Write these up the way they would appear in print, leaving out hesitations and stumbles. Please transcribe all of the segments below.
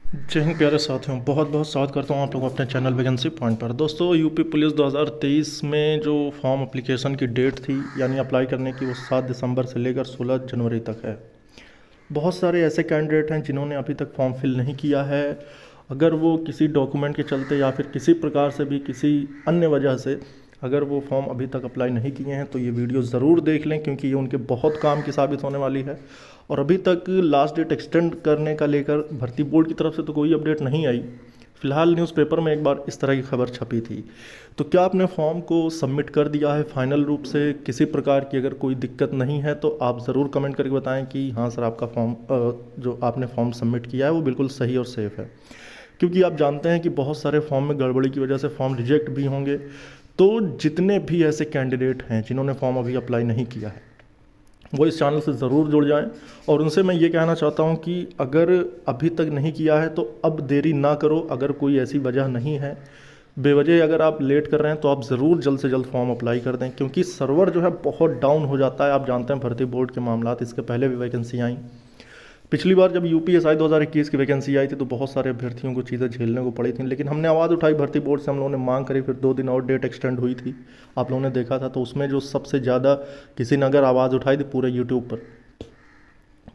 जय हिंद प्यारे साथियों, बहुत बहुत स्वागत करता हूँ आप लोगों को अपने चैनल वैकेंसी पॉइंट पर। दोस्तों, यूपी पुलिस 2023 में जो फॉर्म एप्लीकेशन की डेट थी यानी अप्लाई करने की, वो 7 दिसंबर से लेकर 16 जनवरी तक है। बहुत सारे ऐसे कैंडिडेट हैं जिन्होंने अभी तक फॉर्म फिल नहीं किया है। अगर वो किसी डॉक्यूमेंट के चलते या फिर किसी प्रकार से भी किसी अन्य वजह से अगर वो फॉर्म अभी तक अप्लाई नहीं किए हैं तो ये वीडियो ज़रूर देख लें, क्योंकि ये उनके बहुत काम की साबित होने वाली है। और अभी तक लास्ट डेट एक्सटेंड करने का लेकर भर्ती बोर्ड की तरफ से तो कोई अपडेट नहीं आई। फिलहाल न्यूज़पेपर में एक बार इस तरह की खबर छपी थी। तो क्या आपने फॉर्म को सबमिट कर दिया है फाइनल रूप से? किसी प्रकार की अगर कोई दिक्कत नहीं है तो आप ज़रूर कमेंट करके बताएं कि हाँ सर, आपका फॉर्म जो आपने फॉर्म सबमिट किया है वो बिल्कुल सही और सेफ़ है। क्योंकि आप जानते हैं कि बहुत सारे फॉर्म में गड़बड़ी की वजह से फॉर्म रिजेक्ट भी होंगे। तो जितने भी ऐसे कैंडिडेट हैं जिन्होंने फॉर्म अभी अप्लाई नहीं किया है, वो इस चैनल से ज़रूर जुड़ जाएं। और उनसे मैं ये कहना चाहता हूं कि अगर अभी तक नहीं किया है तो अब देरी ना करो। अगर कोई ऐसी वजह नहीं है, बेवजह अगर आप लेट कर रहे हैं, तो आप ज़रूर जल्द से जल्द फॉर्म अप्लाई कर दें, क्योंकि सर्वर जो है बहुत डाउन हो जाता है। आप जानते हैं भर्ती बोर्ड के मामलात, इसके पहले भी वैकेंसी आई। पिछली बार जब यूपीएसआई 2021 की वैकेंसी आई थी तो बहुत सारे अभ्यर्थियों को चीज़ें झेलने को पड़ी थी, लेकिन हमने आवाज़ उठाई भर्ती बोर्ड से, हम लोगों ने मांग करी, फिर 2 दिन और डेट एक्सटेंड हुई थी। आप लोगों ने देखा था। तो उसमें जो सबसे ज़्यादा किसी ने अगर आवाज़ उठाई थी पूरे यूट्यूब पर,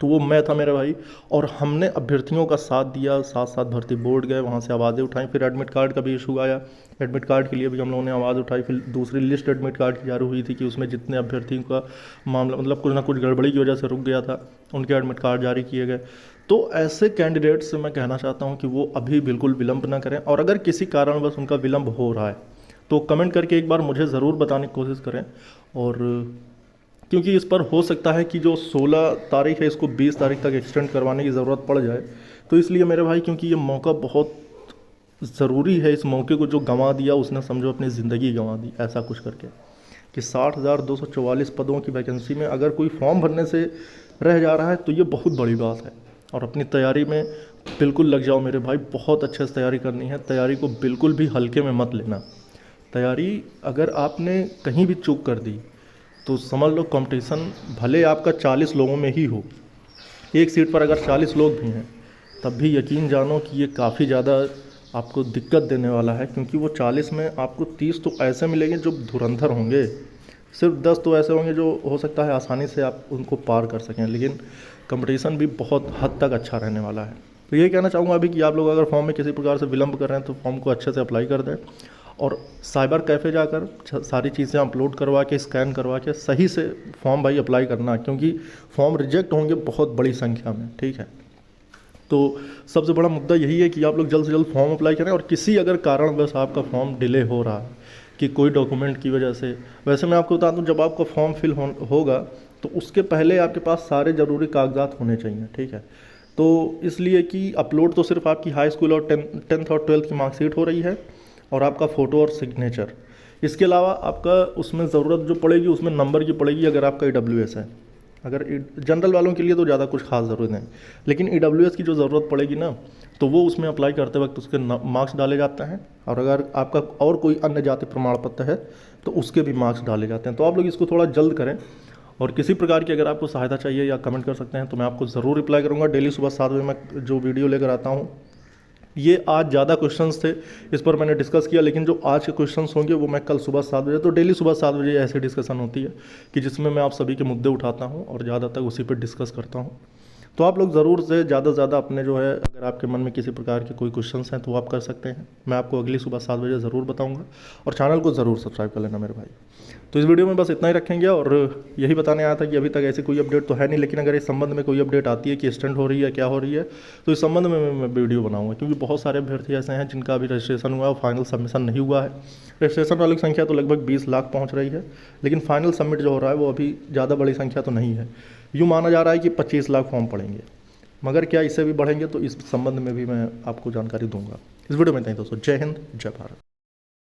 तो वो मैं था मेरे भाई। और हमने अभ्यर्थियों का साथ दिया, साथ साथ भर्ती बोर्ड गए, वहाँ से आवाज़ें उठाई। फिर एडमिट कार्ड का भी इशू आया, एडमिट कार्ड के लिए भी हम लोगों ने आवाज़ उठाई। फिर दूसरी लिस्ट एडमिट कार्ड की जारी हुई थी कि उसमें जितने अभ्यर्थियों का मामला मतलब कुछ ना कुछ गड़बड़ी की वजह से रुक गया था, उनके एडमिट कार्ड जारी किए गए। तो ऐसे कैंडिडेट से मैं कहना चाहता हूँ कि वो अभी बिल्कुल विलंब ना करें। और अगर किसी कारणवश उनका विलंब हो रहा है तो कमेंट करके एक बार मुझे ज़रूर बताने की कोशिश करें। और क्योंकि इस पर हो सकता है कि जो 16 तारीख है इसको 20 तारीख तक एक्सटेंड करवाने की ज़रूरत पड़ जाए। तो इसलिए मेरे भाई, क्योंकि ये मौका बहुत ज़रूरी है, इस मौके को जो गंवा दिया उसने समझो अपनी ज़िंदगी गंवा दी, ऐसा कुछ करके। कि 60,244 पदों की वैकेंसी में अगर कोई फॉर्म भरने से रह जा रहा है तो ये बहुत बड़ी बात है। और अपनी तैयारी में बिल्कुल लग जाओ मेरे भाई, बहुत अच्छे से तैयारी करनी है। तैयारी को बिल्कुल भी हल्के में मत लेना। तैयारी अगर आपने कहीं भी चूक कर दी तो समझ लो कंपटीशन भले आपका 40 लोगों में ही हो, एक सीट पर अगर 40 लोग भी हैं, तब भी यकीन जानो कि ये काफ़ी ज़्यादा आपको दिक्कत देने वाला है। क्योंकि वो 40 में आपको 30 तो ऐसे मिलेंगे जो धुरंधर होंगे, सिर्फ 10 तो ऐसे होंगे जो हो सकता है आसानी से आप उनको पार कर सकें। लेकिन कंपटीशन भी बहुत हद तक अच्छा रहने वाला है। तो यही कहना चाहूँगा अभी कि आप लोग अगर फॉर्म में किसी प्रकार से विलंब कर रहे हैं तो फॉर्म को अच्छे से अप्लाई कर दें। और साइबर कैफ़े जाकर सारी चीज़ें अपलोड करवा के, स्कैन करवा के सही से फॉर्म भाई अप्लाई करना, क्योंकि फॉर्म रिजेक्ट होंगे बहुत बड़ी संख्या में। ठीक है, तो सबसे बड़ा मुद्दा यही है कि आप लोग जल्द से जल्द फॉर्म अप्लाई करें। और किसी अगर कारणवश आपका फॉर्म डिले हो रहा है कि कोई डॉक्यूमेंट की वजह से, वैसे मैं आपको बता दूं, जब आपका फॉर्म फिल होगा तो उसके पहले आपके पास सारे ज़रूरी कागजात होने चाहिए। ठीक है, तो इसलिए कि अपलोड तो सिर्फ आपकी हाई स्कूल और टेंथ और ट्वेल्थ की मार्कशीट हो रही है, और आपका फ़ोटो और सिग्नेचर। इसके अलावा आपका उसमें ज़रूरत जो पड़ेगी उसमें नंबर की पड़ेगी अगर आपका EWS है। अगर जनरल वालों के लिए तो ज़्यादा कुछ खास ज़रूरत नहीं, लेकिन EWS की जो ज़रूरत पड़ेगी ना, तो वो उसमें अप्लाई करते वक्त उसके मार्क्स डाले जाते हैं। और अगर आपका और कोई अन्य जाति प्रमाण पत्र है तो उसके भी मार्क्स डाले जाते हैं। तो आप लोग इसको थोड़ा जल्द करें। और किसी प्रकार की अगर आपको सहायता चाहिए या कमेंट कर सकते हैं, तो मैं आपको ज़रूर रिप्लाई करूँगा। डेली सुबह 7 बजे मैं जो वीडियो लेकर आता हूँ, ये आज ज़्यादा क्वेश्चंस थे, इस पर मैंने डिस्कस किया, लेकिन जो आज के क्वेश्चंस होंगे वो मैं कल सुबह 7 बजे, तो डेली सुबह 7 बजे ऐसी डिस्कशन होती है कि जिसमें मैं आप सभी के मुद्दे उठाता हूँ और ज़्यादातर उसी पर डिस्कस करता हूँ। तो आप लोग ज़रूर से ज़्यादा अपने जो है, अगर आपके मन में किसी प्रकार के कोई क्वेश्चंस हैं तो आप कर सकते हैं। मैं आपको अगली सुबह 7 बजे ज़रूर बताऊँगा। और चैनल को ज़रूर सब्सक्राइब कर लेना मेरे भाई। तो इस वीडियो में बस इतना ही रखेंगे। और यही बताने आया था कि अभी तक ऐसी कोई अपडेट तो है नहीं, लेकिन अगर इस संबंध में कोई अपडेट आती है कि एक्सटेंड हो रही है, क्या हो रही है, तो इस संबंध में मैं वीडियो बनाऊंगा। क्योंकि बहुत सारे अभ्यर्थी ऐसे हैं जिनका अभी रजिस्ट्रेशन हुआ है, फाइनल सबमिशन नहीं हुआ है। रजिस्ट्रेशन वालों की संख्या तो लगभग 20 लाख पहुँच रही है, लेकिन फाइनल सबमिट जो हो रहा है वो अभी ज़्यादा बड़ी संख्या तो नहीं है। यूँ माना जा रहा है कि 25 लाख फॉर्म पड़ेंगे, मगर क्या इससे भी बढ़ेंगे, तो इस संबंध में भी मैं आपको जानकारी दूंगा। इस वीडियो में इतना ही दोस्तों। जय हिंद, जय भारत।